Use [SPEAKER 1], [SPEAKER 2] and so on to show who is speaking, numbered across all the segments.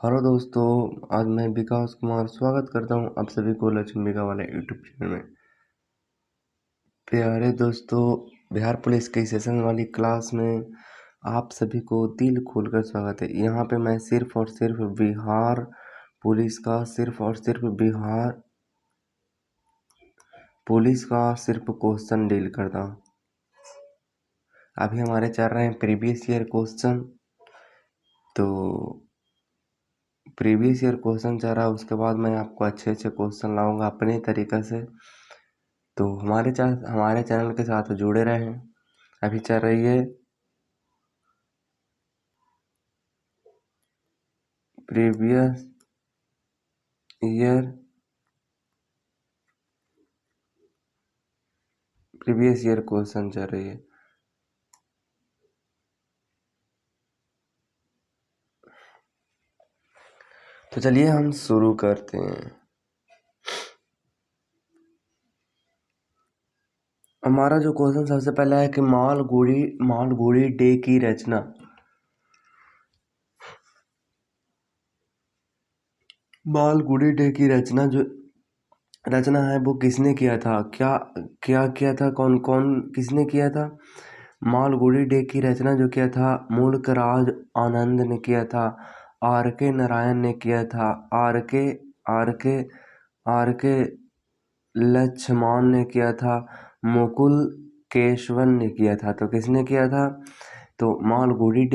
[SPEAKER 1] Hello दोस्तों। आज मैं विकास कुमार स्वागत करता हूं आप सभी को लक्ष्मीका वाले यूट्यूब चैनल में। प्यारे दोस्तों, बिहार पुलिस की सेशन वाली क्लास में आप सभी को दिल खोलकर स्वागत है। यहाँ पे मैं सिर्फ और सिर्फ बिहार पुलिस का बिहार पुलिस का सिर्फ क्वेश्चन डील करता हूँ। अभी हमारे चल रहे हैं प्रीवियस ईयर क्वेश्चन, तो प्रीवियस ईयर क्वेश्चन चल रहा है। उसके बाद मैं आपको अच्छे अच्छे क्वेश्चन लाऊंगा अपने तरीक़े से। तो हमारे चैनल के साथ जुड़े रहें। अभी चल रही है प्रीवियस ईयर क्वेश्चन चल रही है। तो चलिए हम शुरू करते हैं। हमारा जो क्वेश्चन सबसे पहला है कि मालगुडी डे की रचना जो रचना है वो किसने किया था? क्या क्या किया था? कौन कौन किसने किया था? मालगुडी डे की रचना जो किया था, मुल्क राज आनंद ने किया था, आर के नारायण ने किया था, आर के आर के लक्ष्मण ने किया था, मुकुल केशवन ने किया था। तो किसने किया था? तो मालगुडी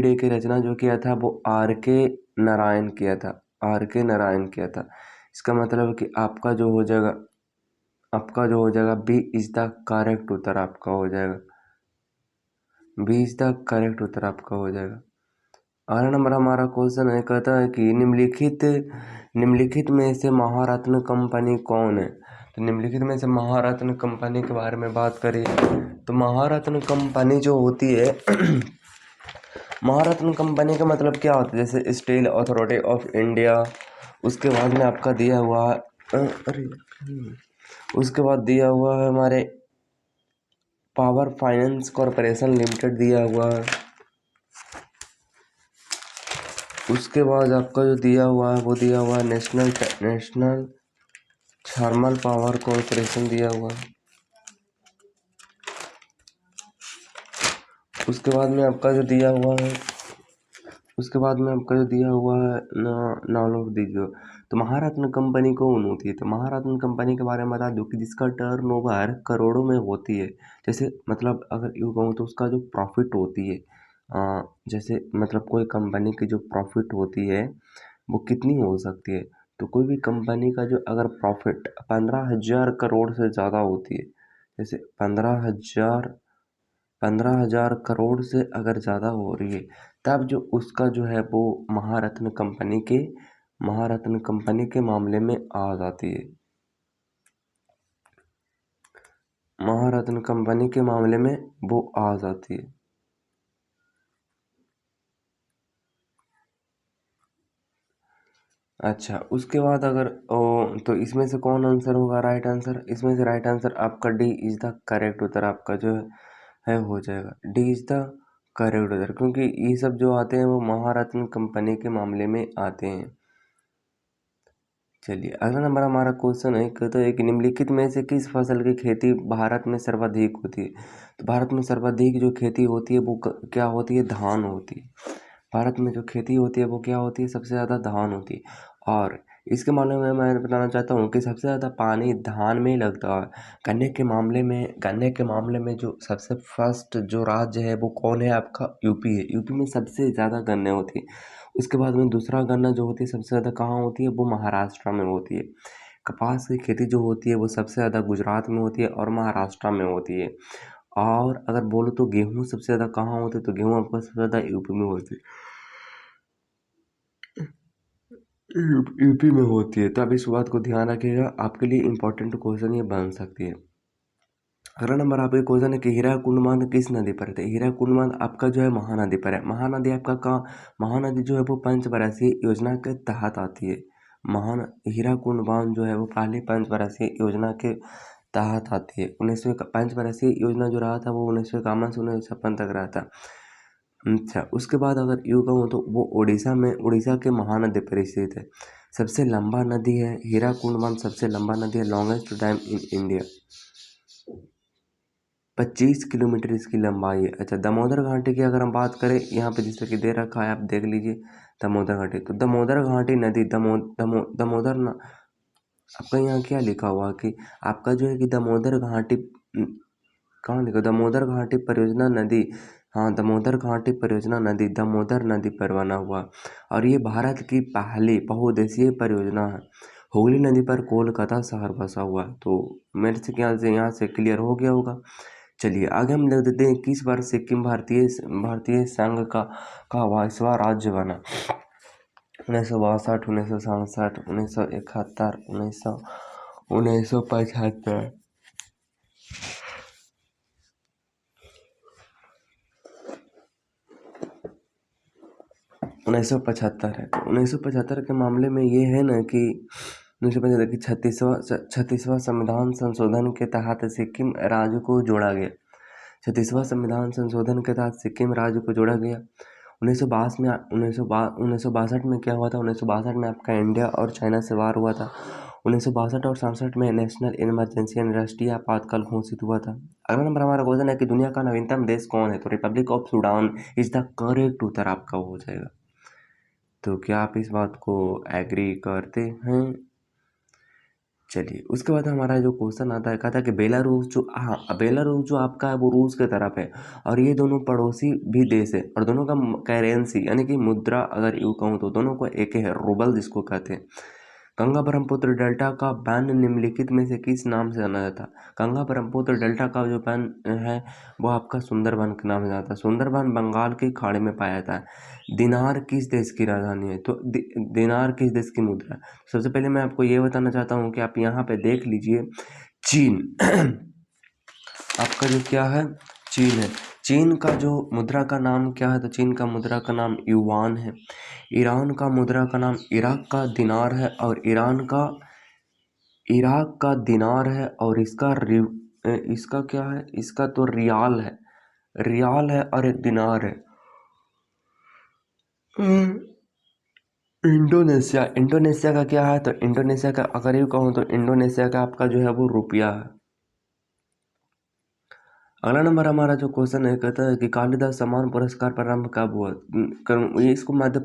[SPEAKER 1] डे की रचना जो किया था वो आर के नारायण किया था। इसका मतलब कि आपका जो हो जाएगा बी इज द करेक्ट उत्तर आपका हो जाएगा। बी इज द करेक्ट उत्तर आपका हो जाएगा। अगला नंबर हमारा क्वेश्चन है, कहता है कि निम्नलिखित में से महारत्न कंपनी कौन है? तो निम्नलिखित में से महारत्न कंपनी के बारे में बात करिए तो महारत्न कंपनी जो होती है महारत्न कंपनी का मतलब क्या होता है? जैसे स्टील अथॉरिटी ऑफ इंडिया, उसके बाद में आपका दिया हुआ उसके बाद दिया हुआ है हमारे पावर फाइनेंस कॉरपोरेशन लिमिटेड दिया हुआ है। उसके बाद आपका जो दिया हुआ है वो दिया हुआ है नेशनल थर्मल पावर कॉरपोरेशन दिया हुआ है। उसके बाद में आपका जो दिया हुआ है नाम लिख दीजिए। तो महारत्न कंपनी कौन होती है? तो महारत्न कंपनी के बारे में बता दूं कि जिसका टर्नओवर करोड़ों में होती है। जैसे मतलब अगर यूँ कहूँ तो उसका जो प्रॉफिट होती है, जैसे मतलब कोई कंपनी की जो प्रॉफिट होती है वो कितनी हो सकती है? तो कोई भी कंपनी का जो अगर प्रॉफिट 15,000 करोड़ से ज़्यादा होती है, जैसे 15,000 करोड़ से अगर ज़्यादा हो रही है, तब जो उसका जो है वो महारत्न कंपनी के मामले में आ जाती है। महारत्न कंपनी के मामले में वो आ जाती है। अच्छा, उसके बाद अगर तो इसमें से कौन आंसर होगा राइट आंसर? इसमें से राइट आंसर आपका डी इज द करेक्ट उत्तर आपका जो है हो जाएगा। डी इज द करेक्ट उत्तर, क्योंकि ये सब जो आते हैं वो महारत्न कंपनी के मामले में आते हैं। चलिए अगला नंबर हमारा क्वेश्चन है, कहता है कि निम्नलिखित में से किस फसल की खेती भारत में सर्वाधिक होती है? तो भारत में सर्वाधिक जो खेती होती है वो क्या होती है? धान होती है। भारत में जो खेती होती है वो क्या होती है? सबसे ज़्यादा धान होती है। और इसके मामले में मैं बताना चाहता हूँ कि सबसे ज़्यादा पानी धान में ही लगता है। गन्ने के मामले में जो सबसे फर्स्ट जो राज्य है वो कौन है? आपका यूपी है। यूपी में सबसे ज़्यादा गन्ने होती है। उसके बाद में दूसरा गन्ना जो होती है सबसे ज़्यादा कहाँ होती है? वो महाराष्ट्र में होती है। कपास की खेती जो होती है वो सबसे ज़्यादा गुजरात में होती है और महाराष्ट्र में होती है। और अगर बोलो तो गेहूँ सबसे ज़्यादा कहाँ होती है? तो गेहूँ आपका सबसे ज़्यादा यूपी में होती है। यूपी में होती है। तो आप इस बात को ध्यान रखिएगा, आपके लिए इम्पोर्टेंट क्वेश्चन ये बन सकती है। अगला नंबर आपका क्वेश्चन है कि हीराकुंड बांध किस नदी पर है? हीराकुंड बांध आपका जो है महानदी पर है। महानदी आपका कहाँ? महानदी जो है वो पंचवर्षीय योजना के तहत आती है। महान हीराकुंड बांध जो है वो पहली पंचवर्षीय योजना के तहत आती है। पंचवर्षीय योजना जो रहा था वो 1951 से 1956 तक रहा था। अच्छा, उसके बाद अगर यूँ कहूँ तो वो उड़ीसा के महानदी पर स्थित है। सबसे लंबा नदी है हीराकुंड बांध, सबसे लंबा नदी है, longest dam in India, 25 kilometre इसकी लंबाई है। अच्छा, दामोदर घाटी की अगर हम बात करें, यहाँ पे जैसे कि दे रखा है, आप देख लीजिए दामोदर घाटी। तो दामोदर घाटी नदी दामोदर ना, आपका यहाँ क्या लिखा हुआ है कि आपका जो है कि दामोदर घाटी कहाँ लिखा, दामोदर घाटी परियोजना नदी, हाँ दामोदर घाटी परियोजना नदी दामोदर नदी पर बना हुआ, और ये भारत की पहली बहुउद्देशीय परियोजना है। हुगली नदी पर कोलकाता शहर बसा हुआ है। तो मेरे से ख्याल से यहाँ से क्लियर हो गया होगा। चलिए आगे हम लिख देते हैं, किस बार सिक्किम भारतीय संघ का 22वां राज्य बना। 1962, 1967, 1971, 1975। 1975 है। तो 1975 के मामले में ये है ना कि 1975 की 36वां संविधान संशोधन के तहत सिक्किम राज्य को जोड़ा गया। 36वां संविधान संशोधन के तहत सिक्किम राज्य को जोड़ा गया। 1962 में क्या हुआ था, 1962 में आपका इंडिया और चाइना से वार हुआ था। 1962 और 67 में नेशनल इमरजेंसी यानी राष्ट्रीय आपातकाल घोषित हुआ था। अगला नंबर हमारा क्वेश्चन है कि दुनिया का नवीनतम देश कौन है। तो republic of Sudan is the correct उत्तर आपका हो जाएगा। तो क्या आप इस बात को एग्री करते हैं? चलिए उसके बाद हमारा जो क्वेश्चन आता है, कहता है कि बेलारूस जो, हाँ बेलारूस जो आपका है वो रूस के तरफ है, और ये दोनों पड़ोसी भी देश है, और दोनों का करेंसी यानी कि मुद्रा अगर यूँ कहूँ तो दोनों को एक है, रूबल जिसको कहते हैं। गंगा ब्रह्मपुत्र डेल्टा का बैन निम्नलिखित में से किस नाम से जाना जाता है। गंगा ब्रह्मपुत्र डेल्टा का जो बैन है वो आपका सुंदरबन के नाम से जाता है। सुंदरबन बंगाल की खाड़ी में पाया जाता है। दिनार किस देश की राजधानी है। तो दिनार किस देश की मुद्रा है। सबसे पहले मैं आपको ये बताना चाहता हूँ कि आप यहाँ पे देख लीजिए, चीन आपका जो क्या है, चीन है। चीन का जो मुद्रा का नाम क्या है, तो चीन का मुद्रा का नाम युवान है। ईरान का मुद्रा का नाम इराक का दिनार है, और इराक का दिनार है, और इसका क्या है, इसका तो रियाल है, रियाल है और एक दिनार है। इंडोनेशिया का क्या है, तो इंडोनेशिया का अगर यूँ कहूँ तो इंडोनेशिया का आपका जो है वो रुपया है। अगला नंबर हमारा जो क्वेश्चन है, कहता है कि कालिदास सम्मान पुरस्कार प्रारंभ कब हुआ। ये इसको मध्य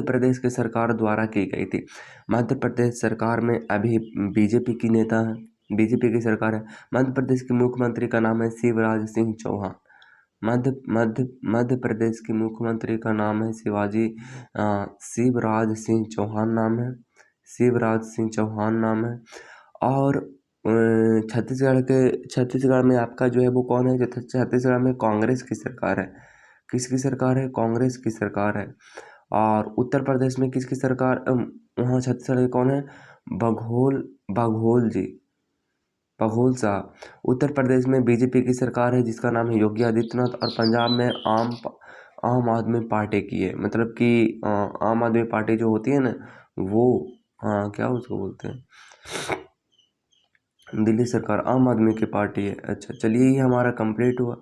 [SPEAKER 1] प्रदेश की सरकार द्वारा की गई थी। मध्य प्रदेश सरकार में अभी बीजेपी की नेता है, बीजेपी की सरकार है। मध्य प्रदेश के मुख्यमंत्री का नाम है शिवराज सिंह चौहान। मध्य प्रदेश के मुख्यमंत्री का नाम है शिवराज सिंह चौहान नाम है, शिवराज सिंह चौहान नाम है। और छत्तीसगढ़ में आपका जो है वो कौन है, जो छत्तीसगढ़ में कांग्रेस की सरकार है। किसकी सरकार है, कांग्रेस की सरकार है। और उत्तर प्रदेश में किसकी सरकार, वहाँ छत्तीसगढ़ के कौन है, बघोल जी, बघोल साहब। उत्तर प्रदेश में बीजेपी की सरकार है जिसका नाम है योगी आदित्यनाथ, और पंजाब में आम आदमी पार्टी की है, मतलब कि आम आदमी पार्टी जो होती है ना वो, हाँ क्या उसको बोलते हैं, दिल्ली सरकार आम आदमी की पार्टी है। अच्छा चलिए ये हमारा कंप्लीट हुआ।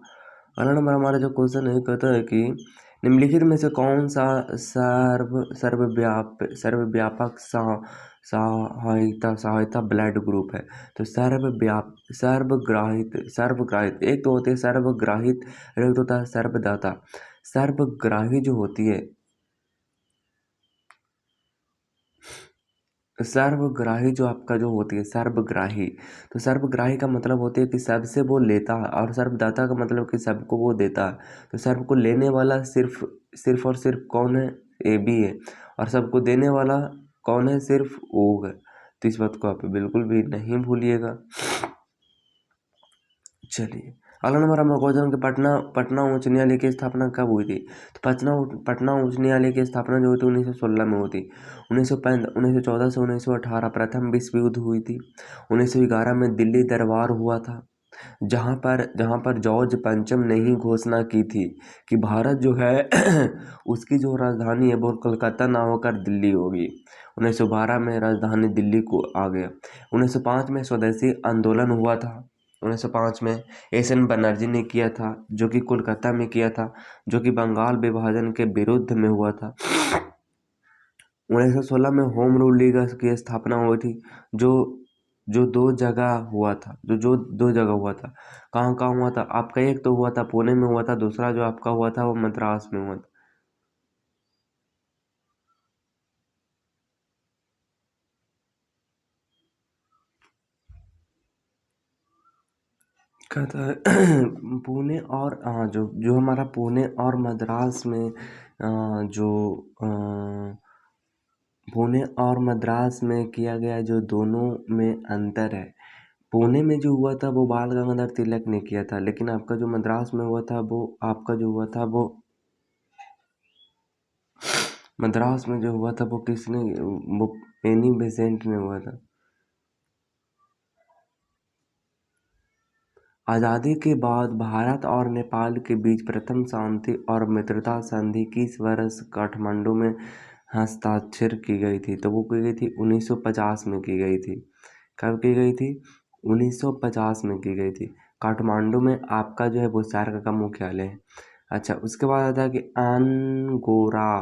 [SPEAKER 1] अगला नंबर हमारा जो क्वेश्चन है, कहता है कि निम्नलिखित में से कौन सा सर्वव्यापक सहायता ब्लड ग्रुप है। तो सर्वग्राहित एक तो होते हैं सर्वग्राहित, एक तो होता है सर्वदाता। सर्वग्राही जो होती है, सर्वग्राही जो आपका जो होती है सर्वग्राही, तो सर्वग्राही का मतलब होती है कि सबसे वो लेता है, और सर्वदाता का मतलब कि सबको वो देता है। तो सर्व को लेने वाला सिर्फ और सिर्फ कौन है, ए बी है, और सबको देने वाला कौन है, सिर्फ ओ है। तो इस बात को आप बिल्कुल भी नहीं भूलिएगा। चलिए अगला नंबर हमारा क्वेश्चन कि पटना उच्च न्यायालय की स्थापना कब हुई थी। तो पटना उच्च न्यायालय की स्थापना जो हुई थी 1916 में हुई थी। 1914 से 1918 प्रथम विश्व युद्ध हुई थी। 1911 में दिल्ली दरबार हुआ था, जहाँ पर जॉर्ज पंचम ने ही घोषणा की थी कि भारत जो है उसकी जो राजधानी है वो कलकत्ता ना होकर दिल्ली होगी। 1912 में राजधानी दिल्ली को आ गया। 1905 में स्वदेशी आंदोलन हुआ था। 1905 में एस एन बनर्जी ने किया था, जो कि कोलकाता में किया था, जो कि बंगाल विभाजन के विरुद्ध में हुआ था। 1916 में होम रूल लीग की स्थापना हुई थी, जो जो दो जगह हुआ था, जो दो जगह हुआ था। कहाँ कहाँ हुआ था आपका? एक तो हुआ था पुणे में हुआ था, दूसरा जो आपका हुआ था वो मद्रास में हुआ था। कहता है पुणे और जो जो हमारा पुणे और मद्रास में जो पुणे और मद्रास में किया गया, जो दोनों में अंतर है। पुणे में जो हुआ था वो बाल गंगाधर तिलक ने किया था, लेकिन आपका जो मद्रास में हुआ था वो आपका जो हुआ था वो मद्रास में जो हुआ था वो किसने? वो एनी बेसेंट ने हुआ था। आज़ादी के बाद भारत और नेपाल के बीच प्रथम शांति और मित्रता संधि किस वर्ष काठमांडू में हस्ताक्षर की गई थी? तो वो की गई थी 1950 में की गई थी। कब की गई थी? 1950 में की गई थी। काठमांडू में आपका जो है वो सार्क का मुख्यालय है। अच्छा, उसके बाद आता है कि अंगोरा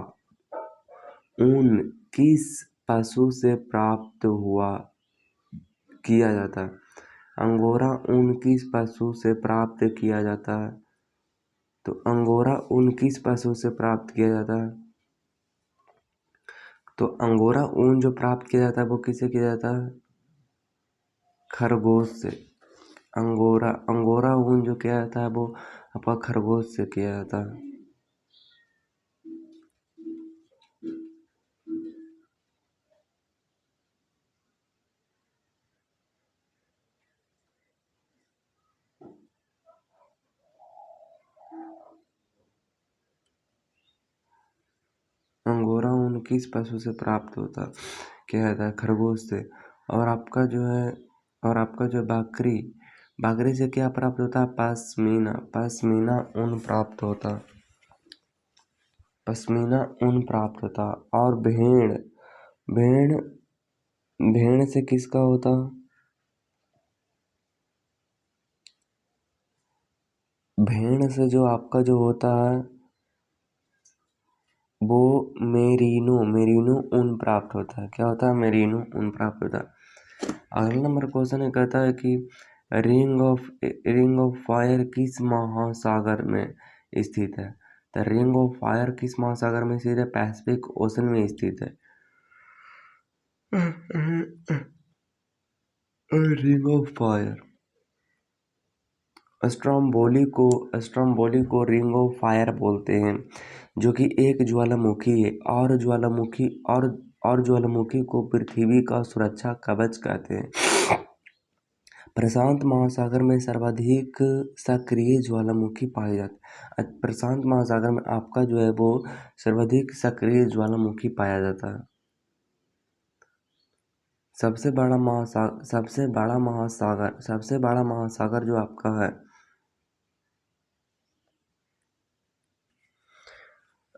[SPEAKER 1] ऊन किस पशु से प्राप्त हुआ किया जाता है? अंगोरा ऊन किस पशु से प्राप्त किया जाता है? तो अंगोरा ऊन किस पशु से प्राप्त किया जाता है? तो अंगोरा ऊन जो प्राप्त किया जाता है वो किससे किया जाता है? खरगोश से। अंगोरा अंगोरा ऊन जो किया जाता है वो आपका खरगोश से किया जाता है। अंगोरा ऊन किस पशु से प्राप्त होता किया जाता है? खरगोश से। और आपका जो है और आपका जो बकरी बकरी से क्या प्राप्त होता है? पश्मीना। पश्मीना ऊन प्राप्त होता। पश्मीना ऊन प्राप्त होता। और भेड़ भेड़ भेड़ से किसका होता? भेड़ से जो आपका जो होता है वो मेरीनो मेरीनो ऊन प्राप्त होता है। क्या होता है? मेरीनो ऊन प्राप्त होता है। अगला नंबर क्वेश्चन है, कहता है कि रिंग ऑफ फायर किस महासागर में स्थित है? द रिंग ऑफ फायर किस महासागर में स्थित है? पैसिफिक ओशन में स्थित है। रिंग ऑफ फायर स्ट्रोम्बोली को रिंग ऑफ फायर बोलते हैं, जो कि एक ज्वालामुखी है। और ज्वालामुखी को पृथ्वी का सुरक्षा कवच कहते हैं। प्रशांत महासागर में सर्वाधिक सक्रिय ज्वालामुखी पाए जाते हैं। प्रशांत महासागर में आपका जो है वो सर्वाधिक सक्रिय ज्वालामुखी पाया जाता है। सबसे बड़ा महासागर जो आपका है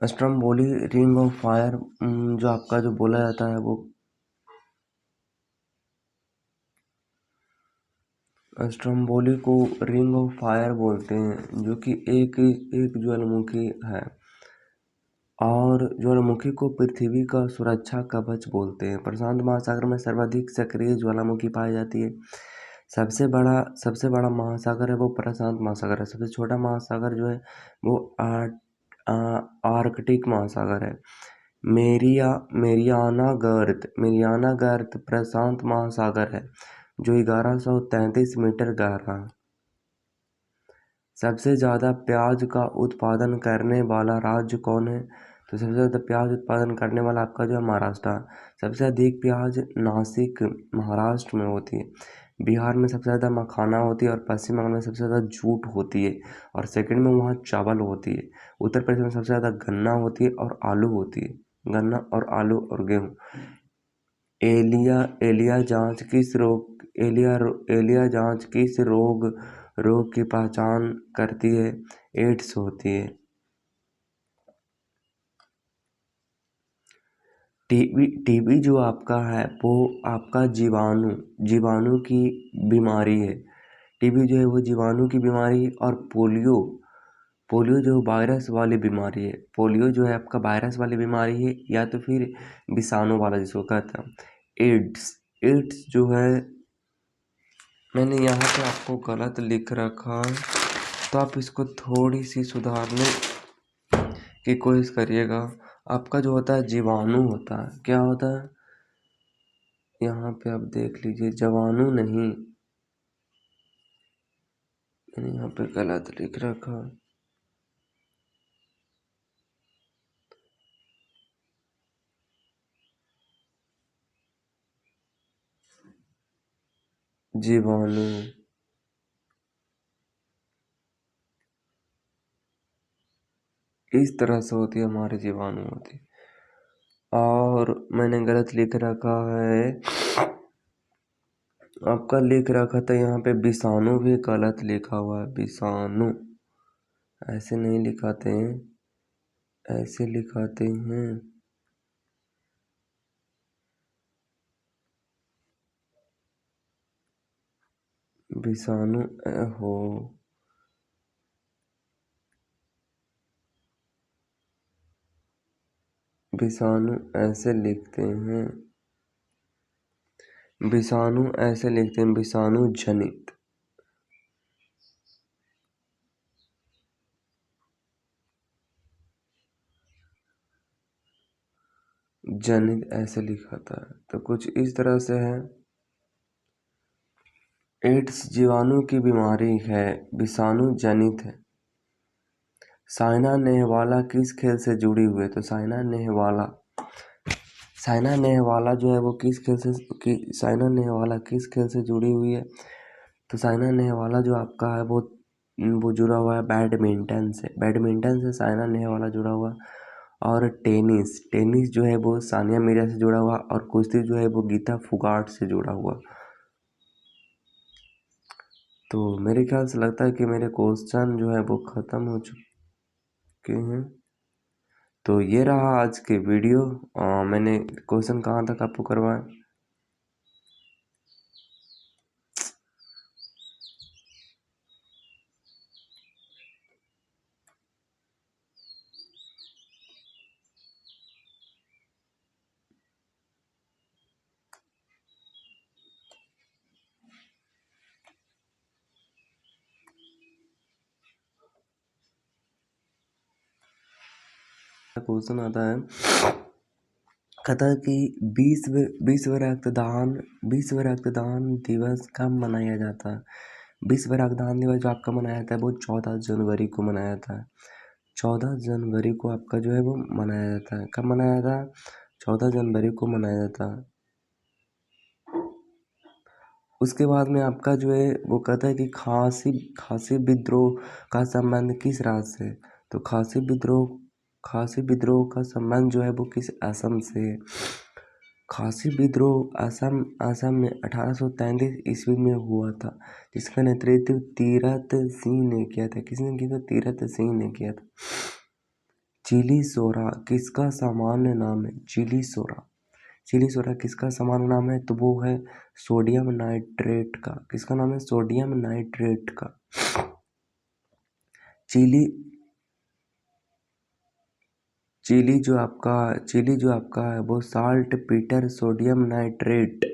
[SPEAKER 1] स्ट्रोम्बोली रिंग ऑफ फायर, जो आपका जो बोला जाता है वो स्ट्रोम्बोली को रिंग ऑफ फायर बोलते हैं, जो कि एक एक ज्वालामुखी है। और ज्वालामुखी को पृथ्वी का सुरक्षा कवच बोलते हैं। प्रशांत महासागर में सर्वाधिक सक्रिय ज्वालामुखी पाई जाती है। सबसे बड़ा महासागर है वो प्रशांत महासागर है। सबसे छोटा महासागर जो है वो आर्कटिक महासागर है। मेरियाना गर्त प्रशांत महासागर है, जो 1133 मीटर गहरा है। सबसे ज़्यादा प्याज का उत्पादन करने वाला राज्य कौन है? तो सबसे ज़्यादा प्याज उत्पादन करने वाला आपका जो है महाराष्ट्र है। सबसे अधिक प्याज नासिक महाराष्ट्र में होती है। बिहार में सबसे ज़्यादा मखाना होती है और पश्चिम बंगाल में सबसे ज़्यादा जूट होती है और सेकंड में वहाँ चावल होती है। उत्तर प्रदेश में सबसे ज़्यादा गन्ना होती है और आलू होती है। गन्ना और आलू और गेहूँ। एलिया एलिया जांच किस रोग एलिया जांच किस रोग की पहचान करती है? एड्स होती है। टीबी जो आपका है वो आपका जीवाणु जीवाणु की बीमारी है। टीबी जो है वो जीवाणु की बीमारी है, और पोलियो पोलियो जो वायरस वाली बीमारी है। पोलियो जो है आपका वायरस वाली बीमारी है, या तो फिर विषाणु वाला जिसको कहते हैं। एड्स एड्स जो है, मैंने यहाँ पे आपको गलत लिख रखा है, तो आप इसको थोड़ी सी सुधारने की कोशिश करिएगा। आपका जो होता है जीवाणु होता है, क्या होता है, यहाँ पे आप देख लीजिए, जीवाणु नहीं, मैंने यहाँ पे गलत लिख रखा। जीवाणु, इस तरह से होती है हमारे जीवाणु होती। और मैंने गलत लिख रखा है, आपका लिख रखा था यहाँ पे विषाणु, भी गलत लिखा हुआ है। विषाणु ऐसे नहीं लिखाते हैं, ऐसे लिखाते हैं। विषाणु हो, विषाणु ऐसे लिखते हैं, विषाणु ऐसे लिखते हैं, विषाणु जनित। जनित ऐसे लिखा था, तो कुछ इस तरह से है। एड्स जीवाणु की बीमारी है, विषाणु जनित है। साइना नेहवाला किस खेल से जुड़ी हुई है? तो साइना नेहवाला जो है वो किस खेल से साइना नेहवाला किस खेल से जुड़ी हुई है? तो साइना नेहवाला जो आपका है वो जुड़ा हुआ है बैडमिंटन से। बैडमिंटन से साइना नेहवाला जुड़ा हुआ। और टेनिस टेनिस जो है वो सानिया मिर्जा से जुड़ा हुआ। और कुश्ती जो है वो गीता फुगाट से जुड़ा हुआ। तो मेरे ख्याल से लगता है कि मेरे क्वेश्चन जो है वो ख़त्म हो चुके हैं। तो ये रहा आज के वीडियो। मैंने क्वेश्चन कहाँ तक आपको करवाया? क्वेश्चन आता है, कहता है कि विश्व रक्तदान दिवस कब मनाया जाता है? विश्व रक्तदान दिवस जो आपका मनाया जाता है वो 14 जनवरी को मनाया जाता है। 14 जनवरी को आपका जो है वो मनाया जाता है। कब मनाया जाता है? 14 जनवरी को मनाया जाता है। उसके बाद में आपका जो है वो कहता है कि खासी विद्रोह का संबंध किस राज्य से? तो खासी विद्रोह का संबंध जो है वो किस असम से है? खासी विद्रोह असम में 1833 ईस्वी में हुआ था, जिसका नेतृत्व तीरथ सिंह ने किया था। किसने किया था? तीरथ सिंह ने किया था। चिली सोरा किसका सामान्य नाम है? चिली सोरा किसका सामान्य नाम है? तो वो है सोडियम नाइट्रेट का। किसका नाम है? सोडियम नाइट्रेट का। चिली चिली जो आपका है वो salt Peter sodium nitrate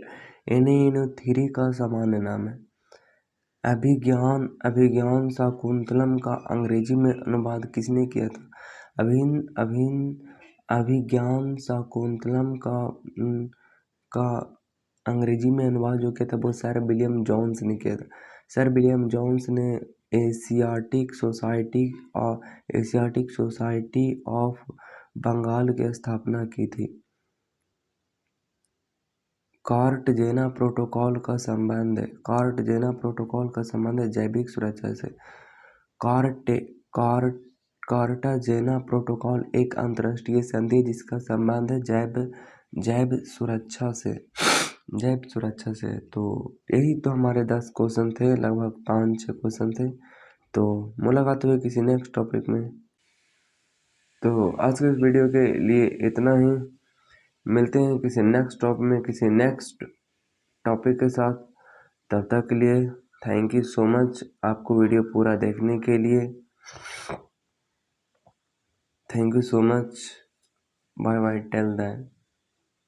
[SPEAKER 1] NaNO3 का सामान्य नाम है। अभिज्ञान शाकुंतलम का अंग्रेजी में अनुवाद किसने किया था? अभिज्ञान शाकुंतलम का अंग्रेजी में अनुवाद जो किया था वो सर विलियम जोन्स ने किया था। सर विलियम जोन्स ने एशियाटिक सोसाइटी ऑफ बंगाल की स्थापना की थी। कार्टजेना प्रोटोकॉल का संबंध है जैविक सुरक्षा से। कार्टाजेना प्रोटोकॉल एक अंतर्राष्ट्रीय संधि है जिसका संबंध है जैव सुरक्षा से। तो यही तो हमारे 10 क्वेश्चन थे, लगभग 5-6 क्वेश्चन थे। तो मुलाकात हुई किसी नेक्स्ट टॉपिक में। तो आज के इस वीडियो के लिए इतना ही। मिलते हैं किसी नेक्स्ट टॉपिक में, किसी नेक्स्ट टॉपिक के साथ। तब तक के लिए थैंक यू सो मच आपको वीडियो पूरा देखने के लिए। Thank you so much. Bye bye tell that.